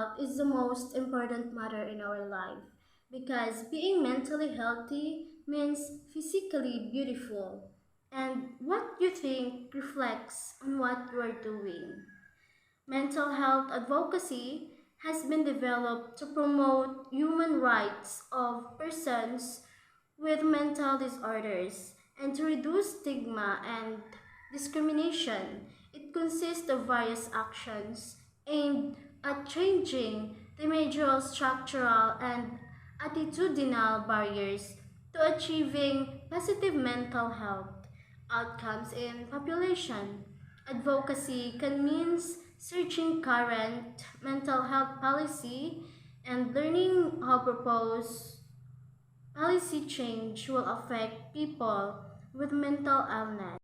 health is the most important matter in our life because being mentally healthy means physically beautiful, and what you think reflects on what you are doing. Mental health advocacy has been developed to promote human rights of persons with mental disorders and to reduce stigma and discrimination. It consists of various actions aimed at changing the major structural and attitudinal barriers to achieving positive mental health outcomes in population. Advocacy can mean searching current mental health policy and learning how proposed policy change will affect people with mental illness.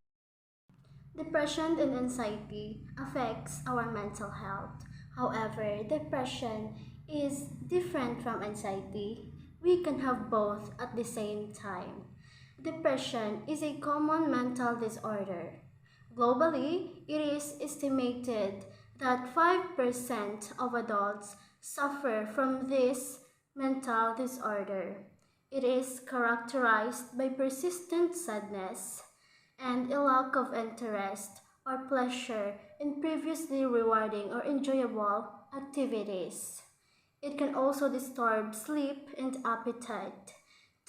Depression and anxiety affects our mental health. However, depression is different from anxiety. We can have both at the same time. Depression is a common mental disorder. Globally, it is estimated that 5% of adults suffer from this mental disorder. It is characterized by persistent sadness and a lack of interest or pleasure in previously rewarding or enjoyable activities. It can also disturb sleep and appetite.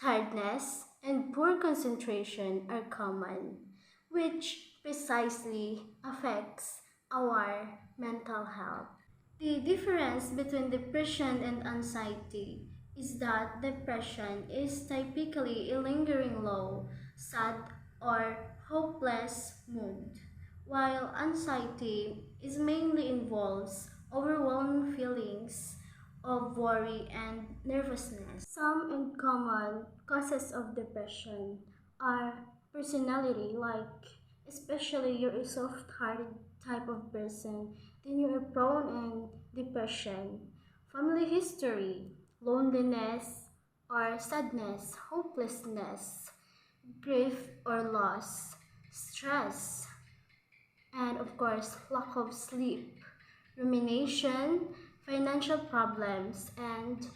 Tiredness and poor concentration are common, which precisely affects our mental health. The difference between depression and anxiety is that depression is typically a lingering low, sad, or hopeless mood, while anxiety is mainly involves overwhelming feelings of worry and nervousness. Some uncommon causes of depression are personality, like especially you're a soft-hearted type of person, then you are prone in depression. Family history, loneliness or sadness, hopelessness, grief or loss, stress, and of course, lack of sleep, rumination, financial problems, and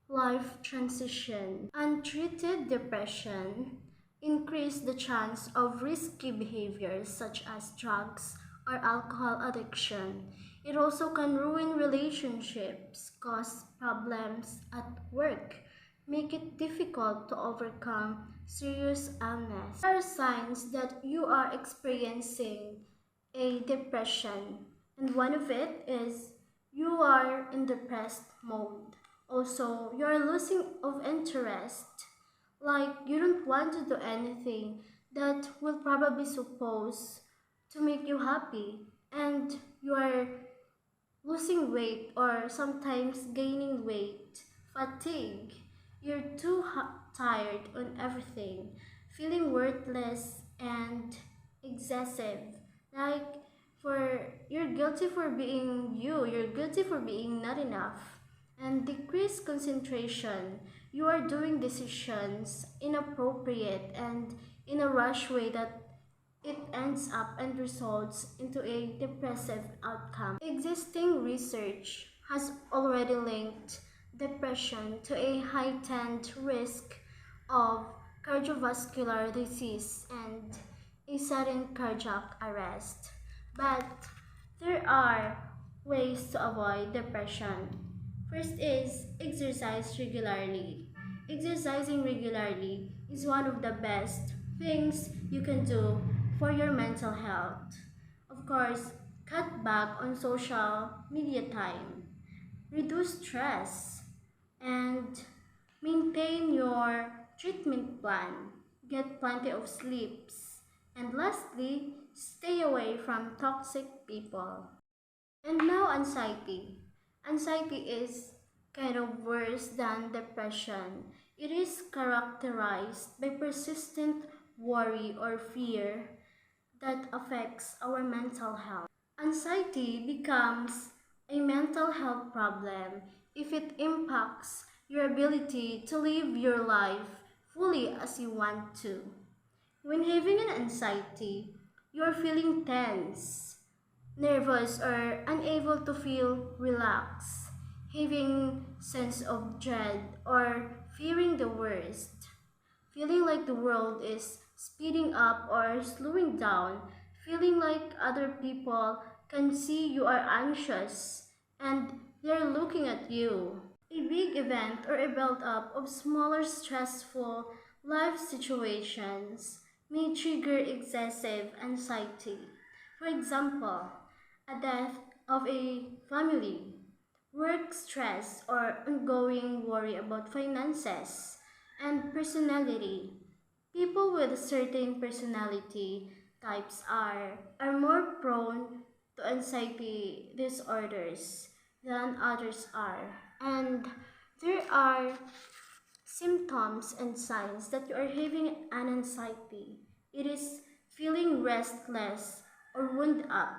life transition. Untreated depression increase the chance of risky behaviors such as drugs or alcohol addiction. It also can ruin relationships, cause problems at work, make it difficult to overcome serious illness. There are signs that you are experiencing a depression, and one of it is you are in depressed mode. Also, you are losing of interest, like you don't want to do anything that will probably suppose to make you happy, and you are losing weight or sometimes gaining weight, fatigue, you're too tired on everything, feeling worthless and excessive. Like for you're guilty for being you, you're guilty for being not enough. And decreased concentration, you are doing decisions inappropriate and in a rush way that it ends up and results into a depressive outcome. Existing research has already linked depression to a heightened risk of cardiovascular disease and a sudden cardiac arrest. But there are ways to avoid depression. First is exercise regularly. Exercising regularly is one of the best things you can do for your mental health. Of course, cut back on social media time, reduce stress, and maintain your treatment plan. Get plenty of sleeps. And lastly, stay away from toxic people. And now anxiety. Anxiety is kind of worse than depression. It is characterized by persistent worry or fear that affects our mental health. Anxiety becomes a mental health problem if it impacts your ability to live your life fully as you want to. When having an anxiety, you are feeling tense, nervous, or unable to feel relaxed. having sense of dread or fearing the worst, feeling like the world is speeding up or slowing down, feeling like other people can see you are anxious and they're looking at you. A big event or a build-up of smaller stressful life situations may trigger excessive anxiety. For example, a death of a family, work stress, or ongoing worry about finances and personality. People with certain personality types are more prone to anxiety disorders than others are. And there are symptoms and signs that you are having an anxiety. It is feeling restless or wound up,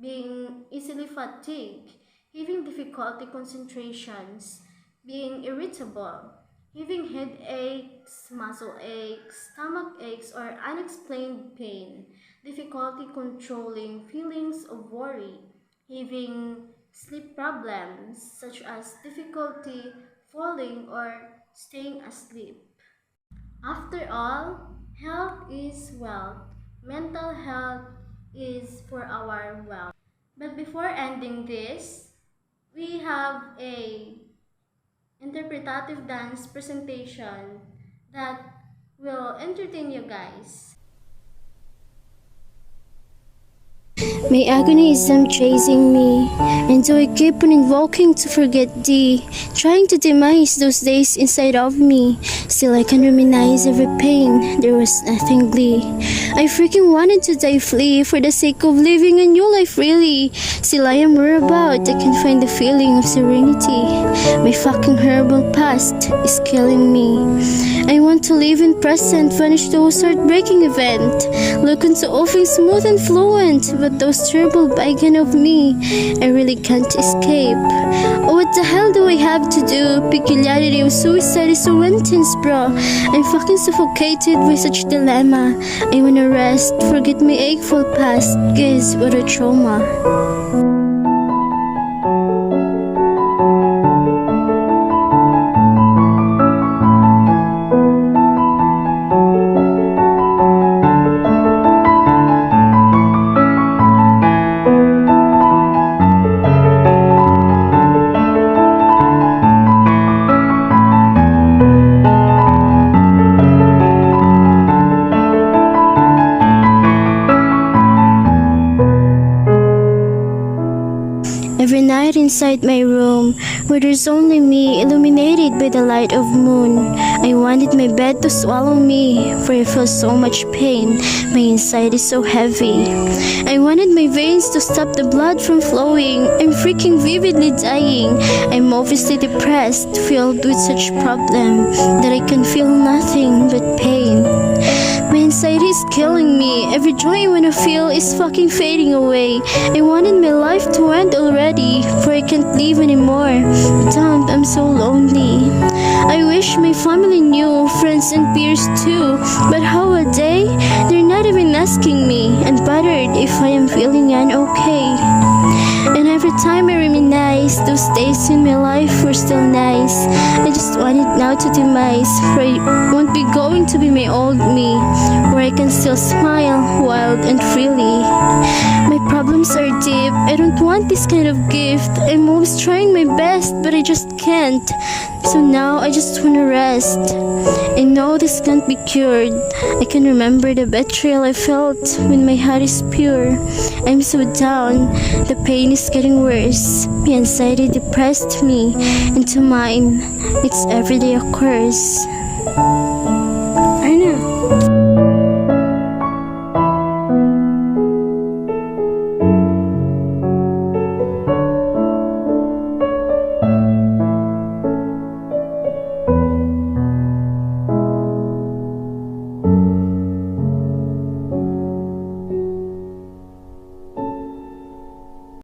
being easily fatigued, having difficulty concentrations, being irritable, having headaches, muscle aches, stomach aches, or unexplained pain, difficulty controlling feelings of worry, having sleep problems such as difficulty falling or staying asleep. After all, health is wealth. Mental health is for our wealth. But before ending this, we have a interpretative dance presentation that will entertain you guys. My agony is them chasing me, and so I keep on invoking to forget thee, trying to demise those days inside of me. Still I can reminisce every pain, there was nothing glee. I freaking wanted to die flee for the sake of living a new life really. Still I am whereabout, I can find the feeling of serenity. My fucking horrible past is killing me. I want to live in present, vanish those heartbreaking event. Look into all things smooth and fluent, but those terrible bygone of me, I really can't escape. Oh, what the hell do I have to do? Peculiarity of suicide is so intense, bro. I'm fucking suffocated by such dilemma. I wanna rest, forget my achful past. Guess what a trauma. Every night inside my room, where there's only me, illuminated by the light of moon, I wanted my bed to swallow me, for I feel so much pain, my inside is so heavy. I wanted my veins to stop the blood from flowing, I'm freaking vividly dying. I'm obviously depressed, filled with such problem, that I can feel nothing but pain. My anxiety is killing me. Every joy I wanna feel is fucking fading away. I wanted my life to end already, for I can't live anymore. Damn, I'm so lonely. I wish my family knew, friends and peers too. But how are they? They're not even asking me, and bothered if I am feeling okay. And every time I reminisce, those days in my life were still nice. I just want it now to demise, for I won't be going to be my old me, where I can still smile wild and freely. My problems are deep, I don't want this kind of gift. I'm always trying my best, but I just can't. So now I just wanna rest. I know this can't be cured. I can remember the betrayal I felt when my heart is pure. I'm so down, the pain is getting worse. My anxiety depressed me, and to mine, it's everyday occurs.